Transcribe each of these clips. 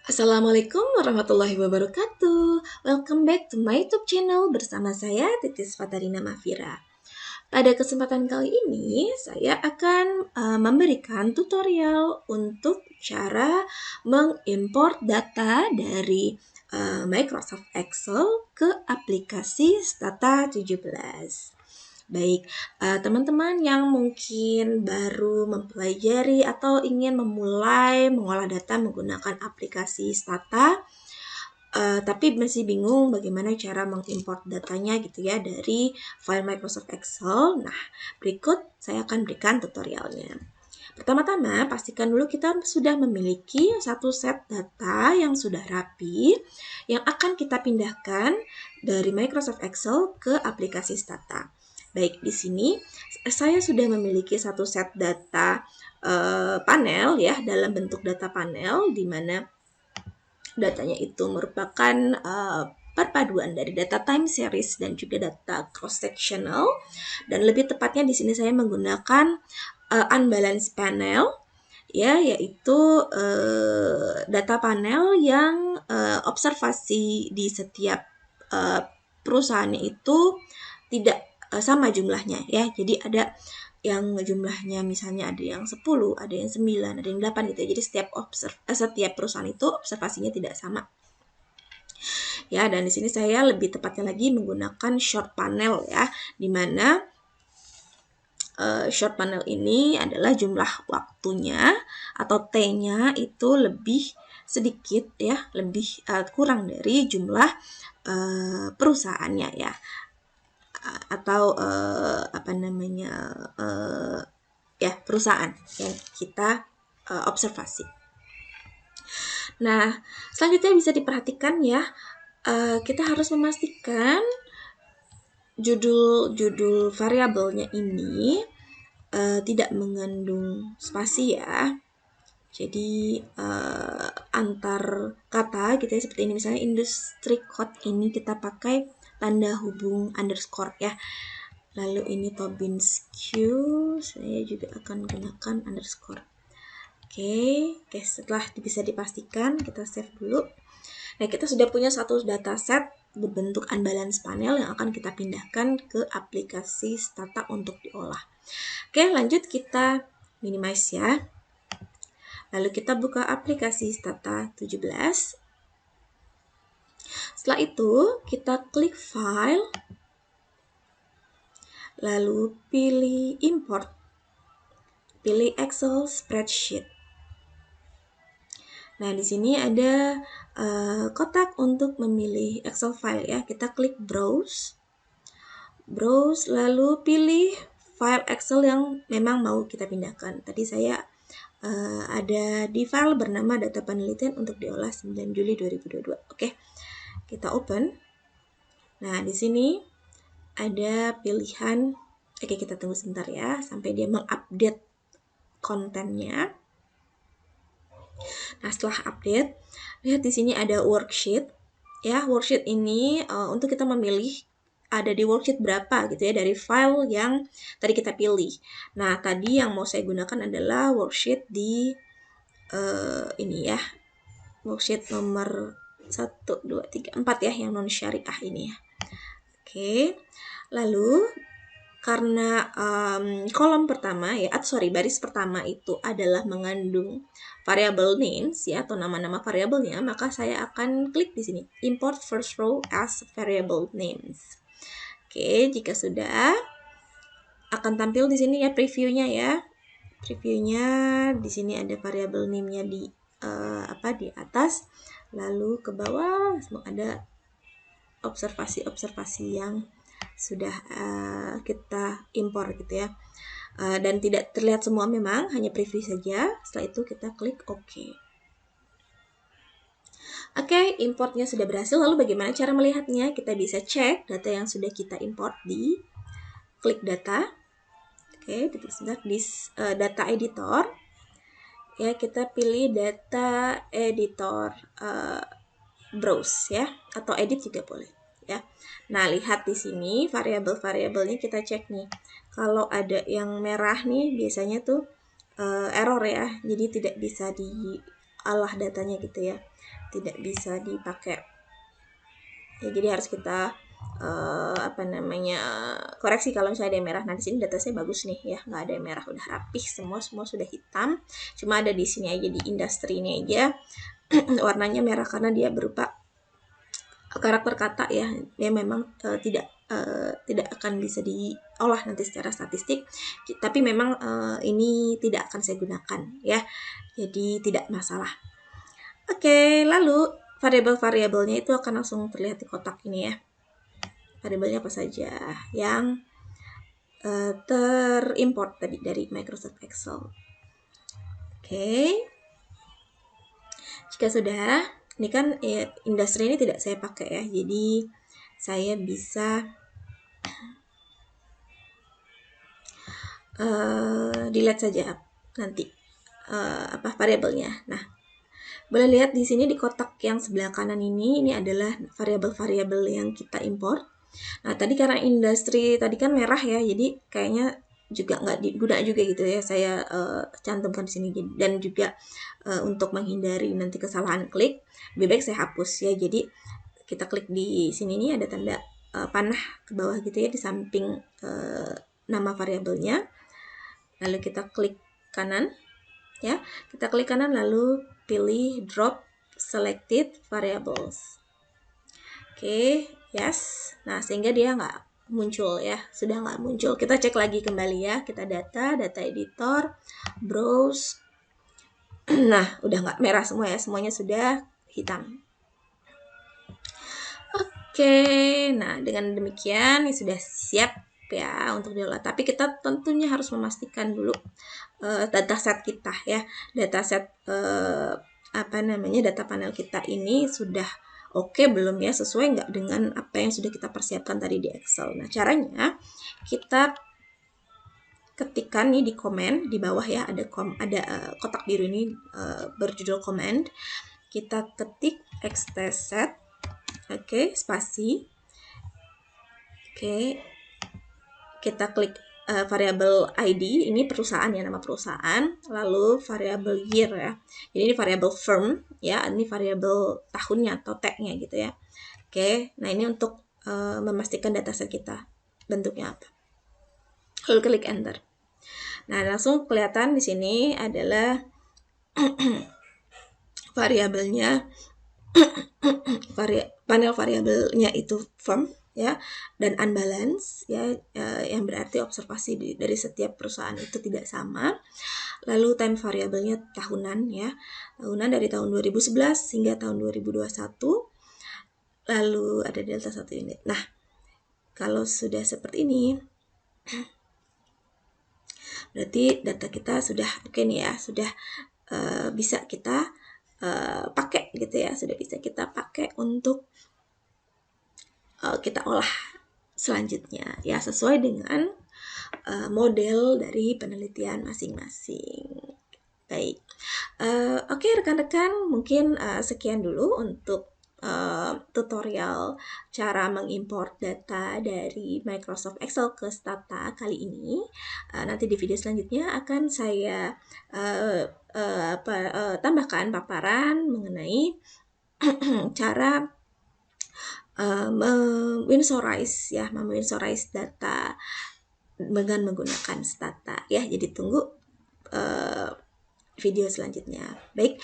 Assalamualaikum warahmatullahi wabarakatuh. Welcome back to my YouTube channel bersama saya Titis Fatarina Mafira. Pada kesempatan kali ini saya akan memberikan tutorial untuk cara mengimport data dari Microsoft Excel ke aplikasi Stata 17. Baik, teman-teman yang mungkin baru mempelajari atau ingin memulai mengolah data menggunakan aplikasi Stata, tapi masih bingung bagaimana cara mengimport datanya gitu ya dari file Microsoft Excel. Nah, berikut saya akan berikan tutorialnya. Pertama-tama, pastikan dulu kita sudah memiliki satu set data yang sudah rapi yang akan kita pindahkan dari Microsoft Excel ke aplikasi Stata. Baik, di sini saya sudah memiliki satu set data panel ya, dalam bentuk data panel di mana datanya itu merupakan perpaduan dari data time series dan juga data cross sectional, dan lebih tepatnya di sini saya menggunakan unbalanced panel ya, yaitu data panel yang observasi di setiap perusahaannya itu tidak sama jumlahnya ya. Jadi ada yang jumlahnya misalnya ada yang 10, ada yang 9, ada yang 8 gitu ya. Jadi setiap perusahaan itu observasinya tidak sama. Ya, dan di sini saya lebih tepatnya lagi menggunakan short panel ya, di mana short panel ini adalah jumlah waktunya atau T-nya itu lebih sedikit ya, lebih kurang dari jumlah perusahaannya ya, atau ya perusahaan yang kita observasi. Nah, selanjutnya bisa diperhatikan ya, kita harus memastikan judul variabelnya ini tidak mengandung spasi ya. Jadi antar kata gitu ya, seperti ini misalnya industri code ini kita pakai tanda hubung underscore ya. Lalu ini Tobin's Q, saya juga akan gunakan underscore. Oke, setelah bisa dipastikan kita save dulu. Nah, kita sudah punya satu dataset berbentuk unbalanced panel yang akan kita pindahkan ke aplikasi Stata untuk diolah. Oke, lanjut kita minimize ya. Lalu kita buka aplikasi Stata 17. Setelah itu, kita klik File, lalu pilih Import, pilih Excel Spreadsheet. Nah, di sini ada kotak untuk memilih Excel file ya. Kita klik Browse, lalu pilih file Excel yang memang mau kita pindahkan. Tadi saya ada di file bernama data penelitian untuk diolah 9 Juli 2022. Oke, kita open. Nah, di sini ada pilihan, oke kita tunggu sebentar ya, sampai dia mengupdate kontennya. Nah, setelah update, lihat di sini ada worksheet. Ya, worksheet ini untuk kita memilih ada di worksheet berapa gitu ya dari file yang tadi kita pilih. Nah, tadi yang mau saya gunakan adalah worksheet di ini ya. Worksheet nomor 1, 2, 3, 4 ya, yang non syariah ini ya. Oke. Lalu karena kolom pertama ya, baris pertama itu adalah mengandung variable names ya, atau nama-nama variabelnya, maka saya akan klik di sini import first row as variable names. Oke, jika sudah akan tampil di sini ya previewnya ya. Previewnya di sini ada variable name-nya di di atas, lalu ke bawah ada observasi-observasi yang sudah kita impor gitu ya, dan tidak terlihat semua memang, hanya preview saja. Setelah itu kita klik OK. Oke, importnya sudah berhasil. Lalu bagaimana cara melihatnya? Kita bisa cek data yang sudah kita import di klik data. Oke, titik sebentar di data editor ya, kita pilih data editor, browse ya, atau edit juga boleh ya. Nah, lihat di sini variabel-variabelnya kita cek nih. Kalau ada yang merah nih biasanya tuh error ya, jadi tidak bisa diolah datanya gitu ya. tidak bisa dipakai. Ya, jadi harus kita koreksi kalau misalnya ada yang merah. Nah, di sini datasnya bagus nih ya, nggak ada yang merah, udah rapih semua sudah hitam. Cuma ada di sini aja, di industri ini aja warnanya merah karena dia berupa karakter kata ya. Dia memang tidak akan bisa diolah nanti secara statistik, tapi memang ini tidak akan saya gunakan ya, jadi tidak masalah. Oke, lalu variabel-variabelnya itu akan langsung terlihat di kotak ini ya. Variabelnya apa saja yang terimport tadi dari Microsoft Excel. Oke, jika sudah, ini kan industri ini tidak saya pakai ya, jadi saya bisa delete saja nanti variabelnya. Nah, boleh lihat di sini di kotak yang sebelah kanan ini adalah variabel-variabel yang kita import. Nah, tadi karena industri tadi kan merah ya, jadi kayaknya juga nggak diguna juga gitu ya, saya cantumkan di sini. Dan juga untuk menghindari nanti kesalahan klik, lebih baik saya hapus ya. Jadi kita klik di sini nih, ada tanda panah ke bawah gitu ya, di samping nama variabelnya. Lalu kita klik kanan ya, kita klik kanan lalu pilih drop selected variables. Oke, yes. Nah, sehingga dia nggak muncul ya, sudah nggak muncul. Kita cek lagi kembali ya, kita data editor, browse. Nah, udah nggak merah semua ya, semuanya sudah hitam. Oke, nah dengan demikian ini sudah siap ya untuk diolah. Tapi kita tentunya harus memastikan dulu dataset kita ya, dataset data panel kita ini sudah oke belum ya, sesuai nggak dengan apa yang sudah kita persiapkan tadi di Excel. Nah, caranya kita ketikkan nih di komen di bawah ya, ada kotak biru ini berjudul comment. Kita ketik xtset, oke, spasi, oke, kita klik variabel ID, ini perusahaan ya, nama perusahaan, lalu variabel year ya, jadi ini variabel firm ya, ini variabel tahunnya atau tag-nya gitu ya. Oke, nah ini untuk memastikan dataset kita bentuknya apa. Lalu klik enter. Nah, langsung kelihatan di sini adalah variabelnya, panel variabelnya itu firm ya, dan unbalance ya, yang berarti observasi dari setiap perusahaan itu tidak sama. Lalu time variabelnya tahunan ya, tahunan dari tahun 2011 hingga tahun 2021. Lalu ada delta 1 unit. Nah, kalau sudah seperti ini, berarti data kita sudah oke nih ya, sudah bisa kita pakai gitu ya, sudah bisa kita pakai untuk kita olah selanjutnya ya, sesuai dengan model dari penelitian masing-masing. Baik, oke rekan-rekan, mungkin sekian dulu untuk tutorial cara mengimport data dari Microsoft Excel ke Stata kali ini. Nanti di video selanjutnya akan saya tambahkan paparan mengenai cara memwinsorize data dengan menggunakan Stata ya. Jadi tunggu video selanjutnya. Baik,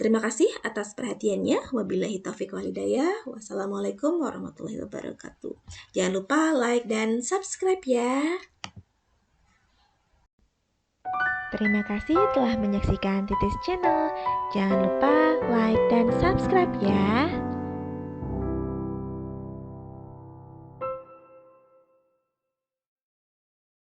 terima kasih atas perhatiannya. Wabillahi taufiq wal hidayah. Wassalamualaikum warahmatullahi wabarakatuh. Jangan lupa like dan subscribe ya. Terima kasih telah menyaksikan Titis Channel. Jangan lupa like dan subscribe ya.